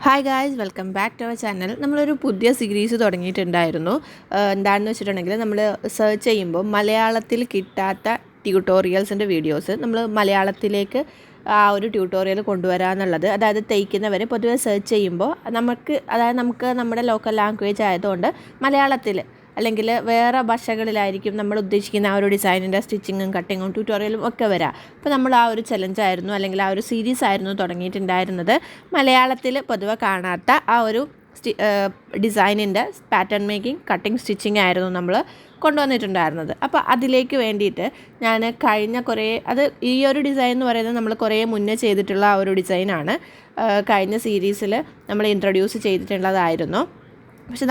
Hi guys, welcome back to our channel. നമ്മളൊരു പുതിയ series തുടങ്ങിയിട്ടുണ്ടായിരുന്നു. എന്താണെന്ന് വെച്ചിട്ടുണ്ടെങ്കിൽ നമ്മൾ സെർച്ച് ചെയ്യുമ്പോൾ മലയാളത്തിൽ കിട്ടാത്ത ട്യൂട്ടോറിയൽസിൻ്റെ വീഡിയോസ് നമ്മൾ മലയാളത്തിലേക്ക് ആ ഒരു ട്യൂട്ടോറിയൽ കൊണ്ടുവരാമെന്നുള്ളത്. അതായത് തയ്ക്കുന്നവർ പൊതുവെ സെർച്ച് ചെയ്യുമ്പോൾ നമുക്ക് നമ്മുടെ ലോക്കൽ ലാംഗ്വേജ് ആയതുകൊണ്ട് മലയാളത്തിൽ അല്ലെങ്കിൽ വേറെ ഭാഷകളിലായിരിക്കും നമ്മൾ ഉദ്ദേശിക്കുന്ന ആ ഒരു ഡിസൈനിൻ്റെ സ്റ്റിച്ചിങ്ങും കട്ടിങ്ങും ട്യൂട്ടോറിയലും ഒക്കെ വരാം. അപ്പോൾ നമ്മൾ ആ ഒരു ചലഞ്ചായിരുന്നു അല്ലെങ്കിൽ ആ ഒരു സീരീസ് ആയിരുന്നു തുടങ്ങിയിട്ടുണ്ടായിരുന്നത്. മലയാളത്തിൽ പൊതുവെ കാണാത്ത ആ ഒരു ഡിസൈനിൻ്റെ പാറ്റേൺ മേക്കിംഗ് കട്ടിങ് സ്റ്റിച്ചിങ് ആയിരുന്നു നമ്മൾ കൊണ്ടുവന്നിട്ടുണ്ടായിരുന്നത്. അപ്പോൾ അതിലേക്ക് വേണ്ടിയിട്ട് ഞാൻ ഈ ഒരു ഡിസൈൻ എന്ന് പറയുന്നത് നമ്മൾ കുറേ മുന്നേ ചെയ്തിട്ടുള്ള ആ ഒരു ഡിസൈനാണ്. കഴിഞ്ഞ സീരീസിൽ നമ്മൾ ഇൻട്രൊഡ്യൂസ് ചെയ്തിട്ടുള്ളതായിരുന്നു. പക്ഷെ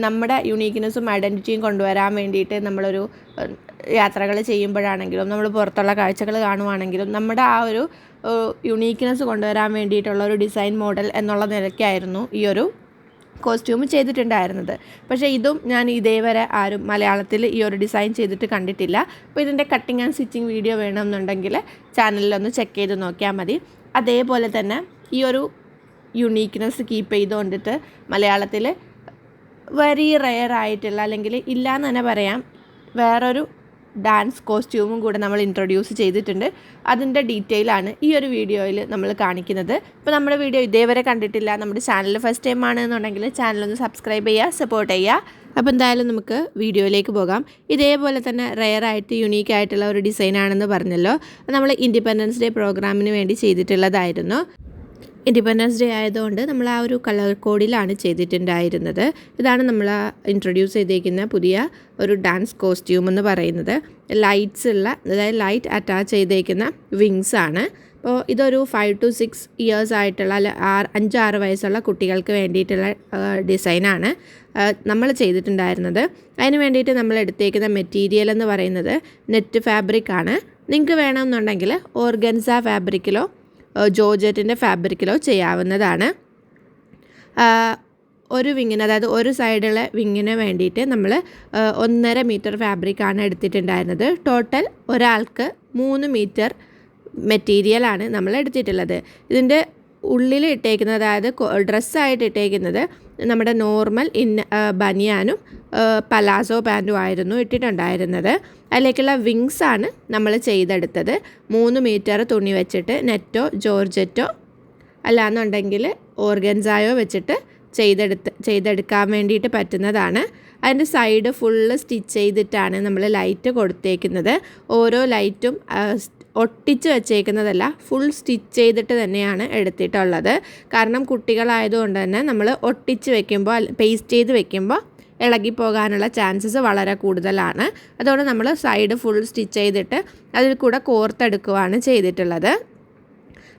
നമ്മുടെ യുണീക്ക്നെസ്സും ഐഡൻറ്റിറ്റിയും കൊണ്ടുവരാൻ വേണ്ടിയിട്ട് നമ്മളൊരു യാത്രകൾ ചെയ്യുമ്പോഴാണെങ്കിലും നമ്മൾ പുറത്തുള്ള കാഴ്ചകൾ കാണുവാണെങ്കിലും നമ്മുടെ ആ ഒരു യുണീക്ക്നെസ് കൊണ്ടുവരാൻ വേണ്ടിയിട്ടുള്ള ഒരു ഡിസൈൻ മോഡൽ എന്നുള്ള നിലയ്ക്കായിരുന്നു ഈ ഒരു കോസ്റ്റ്യൂം ചെയ്തിട്ടുണ്ടായിരുന്നത്. പക്ഷേ ഇതും ഞാൻ ഇതേവരെ ആരും മലയാളത്തിൽ ഈ ഒരു ഡിസൈൻ ചെയ്തിട്ട് കണ്ടിട്ടില്ല. അപ്പോൾ ഇതിൻ്റെ കട്ടിങ് ആൻഡ് സ്റ്റിച്ചിങ് വീഡിയോ വേണമെന്നുണ്ടെങ്കിൽ ചാനലിലൊന്ന് ചെക്ക് ചെയ്ത് നോക്കിയാൽ മതി. അതേപോലെ തന്നെ ഈ ഒരു യുണീക്ക്നെസ് കീപ്പ് ചെയ്തുകൊണ്ടിട്ട് മലയാളത്തിൽ വെരി റെയർ ആയിട്ടുള്ള അല്ലെങ്കിൽ ഇല്ലയെന്ന് തന്നെ പറയാം വേറൊരു ഡാൻസ് കോസ്റ്റ്യൂമും കൂടെ നമ്മൾ ഇൻട്രൊഡ്യൂസ് ചെയ്തിട്ടുണ്ട്. അതിൻ്റെ ഡീറ്റെയിലാണ് ഈ ഒരു വീഡിയോയിൽ നമ്മൾ കാണിക്കുന്നത്. ഇപ്പോൾ നമ്മുടെ വീഡിയോ ഇതേവരെ കണ്ടിട്ടില്ല, നമ്മുടെ ചാനൽ ഫസ്റ്റ് ടൈം ആണെന്നുണ്ടെങ്കിൽ ചാനലൊന്ന് സബ്സ്ക്രൈബ് ചെയ്യുക, സപ്പോർട്ട് ചെയ്യുക. അപ്പോൾ എന്തായാലും നമുക്ക് വീഡിയോയിലേക്ക് പോകാം. ഇതേപോലെ തന്നെ റെയർ ആയിട്ട് യുണീക്ക് ആയിട്ടുള്ള ഒരു ഡിസൈനാണെന്ന് പറഞ്ഞല്ലോ. നമ്മൾ ഇൻഡിപെൻഡൻസ് ഡേ പ്രോഗ്രാമിന് വേണ്ടി ചെയ്തിട്ടുള്ളതായിരുന്നു. ഇൻഡിപെൻഡൻസ് ഡേ ആയതുകൊണ്ട് നമ്മൾ ആ ഒരു കളർ കോഡിലാണ് ചെയ്തിട്ടുണ്ടായിരുന്നത്. ഇതാണ് നമ്മൾ ഇൻട്രൊഡ്യൂസ് ചെയ്തേക്കുന്ന പുതിയ ഒരു ഡാൻസ് കോസ്റ്റ്യൂം എന്ന് പറയുന്നത്. അതായത് ലൈറ്റ് അറ്റാച്ച് ചെയ്തേക്കുന്ന വിങ്സ് ആണ്. അപ്പോൾ ഇതൊരു 5 to 6 ഇയേഴ്സ് ആയിട്ടുള്ള 5-6 വയസ്സുള്ള കുട്ടികൾക്ക് വേണ്ടിയിട്ടുള്ള ഡിസൈനാണ് നമ്മൾ ചെയ്തിട്ടുണ്ടായിരുന്നത്. അതിന് വേണ്ടിയിട്ട് നമ്മൾ എടുത്തേക്കുന്ന മെറ്റീരിയൽ എന്ന് പറയുന്നത് നെറ്റ് ഫാബ്രിക് ആണ്. നിങ്ങൾക്ക് വേണമെന്നുണ്ടെങ്കിൽ ഓർഗൻസ ഫാബ്രിക്കിലോ ജോർജറ്റിൻ്റെ ഫാബ്രിക്കിലോ ചെയ്യാവുന്നതാണ്. ഒരു വിങ്ങിന്, അതായത് ഒരു സൈഡിലെ വിങ്ങിന് വേണ്ടിയിട്ട് നമ്മൾ 1.5 മീറ്റർ ഫാബ്രിക്കാണ് എടുത്തിട്ടുണ്ടായിരുന്നത്. ടോട്ടൽ ഒരാൾക്ക് 3 മീറ്റർ മെറ്റീരിയലാണ് നമ്മൾ എടുത്തിട്ടുള്ളത്. ഇതിൻ്റെ ഉള്ളിൽ ഇട്ടേക്കുന്നത്, അതായത് ഡ്രസ്സായിട്ട് ഇട്ടേക്കുന്നത് നമ്മുടെ നോർമൽ ബനിയാനും പലാസോ പാൻറ്റും ആയിരുന്നു ഇട്ടിട്ടുണ്ടായിരുന്നത്. അതിലേക്കുള്ള വിങ്സാണ് നമ്മൾ ചെയ്തെടുത്തത്. 3 മീറ്റർ തുണി വെച്ചിട്ട് നെറ്റോ ജോർജറ്റോ അല്ലാന്നുണ്ടെങ്കിൽ ഓർഗൻസായോ വെച്ചിട്ട് ചെയ്തെടുക്കാൻ വേണ്ടിയിട്ട് പറ്റുന്നതാണ്. അതിൻ്റെ സൈഡ് ഫുള്ള് സ്റ്റിച്ച് ചെയ്തിട്ടാണ് നമ്മൾ ലൈറ്റ് കൊടുത്തേക്കുന്നത്. ഓരോ ലൈറ്റും ഒട്ടിച്ച് വെച്ചേക്കുന്നതല്ല, ഫുൾ സ്റ്റിച്ച് ചെയ്തിട്ട് തന്നെയാണ് എടുത്തിട്ടുള്ളത്. കാരണം കുട്ടികളായതുകൊണ്ട് തന്നെ നമ്മൾ ഒട്ടിച്ച് വെക്കുമ്പോൾ, പേസ്റ്റ് ചെയ്ത് വെക്കുമ്പോൾ ഇളകിപ്പോകാനുള്ള ചാൻസസ് വളരെ കൂടുതലാണ്. അതുകൊണ്ട് നമ്മൾ സൈഡ് ഫുൾ സ്റ്റിച്ച് ചെയ്തിട്ട് അതിൽ കൂടെ കോർത്തെടുക്കുകയാണ് ചെയ്തിട്ടുള്ളത്.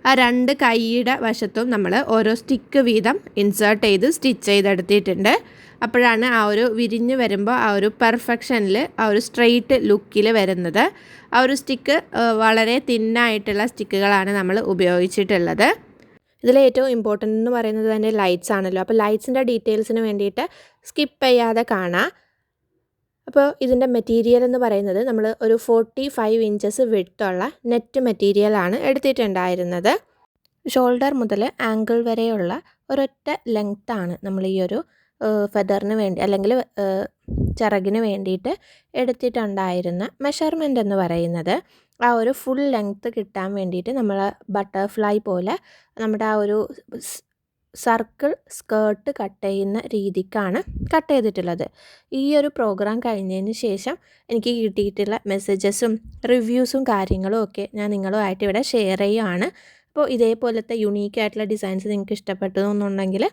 ആ 2 കൈയുടെ വശത്തും നമ്മൾ ഓരോ സ്റ്റിക്ക് വീതം ഇൻസേർട്ട് ചെയ്ത് സ്റ്റിച്ച് ചെയ്തെടുത്തിട്ടുണ്ട്. അപ്പോഴാണ് ആ ഒരു വിരിഞ്ഞ് വരുമ്പോൾ ആ ഒരു പെർഫെക്ഷനിൽ, ആ ഒരു സ്ട്രെയിറ്റ് ലുക്കിൽ വരുന്നത്. ആ ഒരു സ്റ്റിക്ക് വളരെ തിന്നായിട്ടുള്ള സ്റ്റിക്കുകളാണ് നമ്മൾ ഉപയോഗിച്ചിട്ടുള്ളത്. ഇതിൽ ഏറ്റവും ഇമ്പോർട്ടൻ്റ് എന്ന് പറയുന്നത് തന്നെ ലൈറ്റ്സ് ആണല്ലോ. അപ്പോൾ ലൈറ്റ്സിൻ്റെ ഡീറ്റെയിൽസിന് വേണ്ടിയിട്ട് സ്കിപ്പ് ചെയ്യാതെ കാണാം. അപ്പോൾ ഇതിൻ്റെ മെറ്റീരിയൽ എന്ന് പറയുന്നത് നമ്മൾ ഒരു 45 ഇഞ്ചസ് വിഡ്ത്തുള്ള നെറ്റ് മെറ്റീരിയലാണ് എടുത്തിട്ടുണ്ടായിരുന്നത്. ഷോൾഡർ മുതൽ ആങ്കിൾ വരെയുള്ള ഒരൊറ്റ ലെങ്ത്താണ് നമ്മൾ ഈ ഒരു ഫെദറിന് വേണ്ടി അല്ലെങ്കിൽ ചിറകിന് വേണ്ടിയിട്ട് എടുത്തിട്ടുണ്ടായിരുന്ന മെഷർമെൻ്റ് എന്ന് പറയുന്നത്. ആ ഒരു ഫുൾ ലെങ്ത്ത് കിട്ടാൻ വേണ്ടിയിട്ട് നമ്മൾ ബട്ടർഫ്ലൈ പോലെ നമ്മുടെ ആ ഒരു സർക്കിൾ സ്കേർട്ട് കട്ട് ചെയ്യുന്ന രീതിക്കാണ് കട്ട് ചെയ്തിട്ടുള്ളത്. ഈ ഒരു പ്രോഗ്രാം കഴിഞ്ഞതിന് ശേഷം എനിക്ക് കിട്ടിയിട്ടുള്ള മെസ്സേജസും റിവ്യൂസും കാര്യങ്ങളും ഒക്കെ ഞാൻ നിങ്ങളുമായിട്ട് ഇവിടെ ഷെയർ ചെയ്യുകയാണ്. അപ്പോൾ ഇതേപോലത്തെ യുണീക്കായിട്ടുള്ള ഡിസൈൻസ് നിങ്ങൾക്ക് ഇഷ്ടപ്പെട്ടു എന്നുണ്ടെങ്കിൽ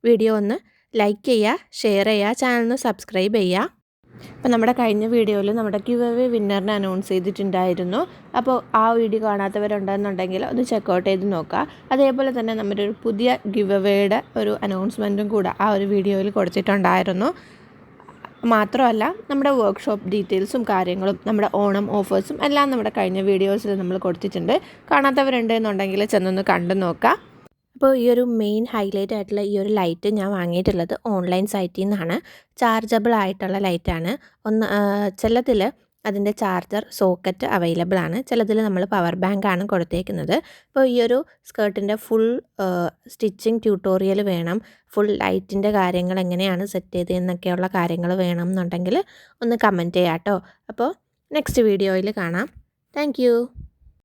വീഡിയോ ഒന്ന് ലൈക്ക് ചെയ്യുക, ഷെയർ ചെയ്യുക, ചാനലിന് സബ്സ്ക്രൈബ് ചെയ്യുക. അപ്പോൾ നമ്മുടെ കഴിഞ്ഞ വീഡിയോയിൽ നമ്മുടെ ഗിവ് അവേ വിന്നറിനെ അനൗൺസ് ചെയ്തിട്ടുണ്ടായിരുന്നു. അപ്പോൾ ആ വീഡിയോ കാണാത്തവരുണ്ടെന്നുണ്ടെങ്കിൽ ഒന്ന് ചെക്കൗട്ട് ചെയ്ത് നോക്കുക. അതേപോലെ തന്നെ നമ്മുടെ ഒരു പുതിയ ഗിവ് അവേയുടെ ഒരു അനൗൺസ്മെൻറ്റും കൂടെ ആ ഒരു വീഡിയോയിൽ കൊടുത്തിട്ടുണ്ടായിരുന്നു. മാത്രമല്ല നമ്മുടെ വർക്ക്ഷോപ്പ് ഡീറ്റെയിൽസും കാര്യങ്ങളും നമ്മുടെ ഓണം ഓഫേഴ്സും എല്ലാം നമ്മുടെ കഴിഞ്ഞ വീഡിയോസിൽ നമ്മൾ കൊടുത്തിട്ടുണ്ട്. കാണാത്തവരുണ്ടെന്നുണ്ടെങ്കിൽ ചെന്നൊന്ന് കണ്ടു നോക്കുക. അപ്പോൾ ഈ ഒരു മെയിൻ ഹൈലൈറ്റ് ആയിട്ടുള്ള ഈ ഒരു ലൈറ്റ് ഞാൻ വാങ്ങിയിട്ടുള്ളത് ഓൺലൈൻ സൈറ്റിൽ നിന്നാണ്. ചാർജബിൾ ആയിട്ടുള്ള ലൈറ്റാണ്. ചിലതിൽ അതിൻ്റെ ചാർജർ സോക്കറ്റ് അവൈലബിൾ ആണ്. ചിലതിൽ നമ്മൾ പവർ ബാങ്ക് ആണ് കൊടുത്തേക്കുന്നത്. അപ്പോൾ ഈ ഒരു സ്കേർട്ടിൻ്റെ ഫുൾ സ്റ്റിച്ചിങ് ട്യൂട്ടോറിയൽ വേണം, ഫുൾ ലൈറ്റിൻ്റെ കാര്യങ്ങൾ എങ്ങനെയാണ് സെറ്റ് ചെയ്തതെന്നൊക്കെയുള്ള കാര്യങ്ങൾ വേണം എന്നുണ്ടെങ്കിൽ ഒന്ന് കമൻറ്റ് ചെയ്യാം കേട്ടോ. അപ്പോൾ നെക്സ്റ്റ് വീഡിയോയിൽ കാണാം. താങ്ക്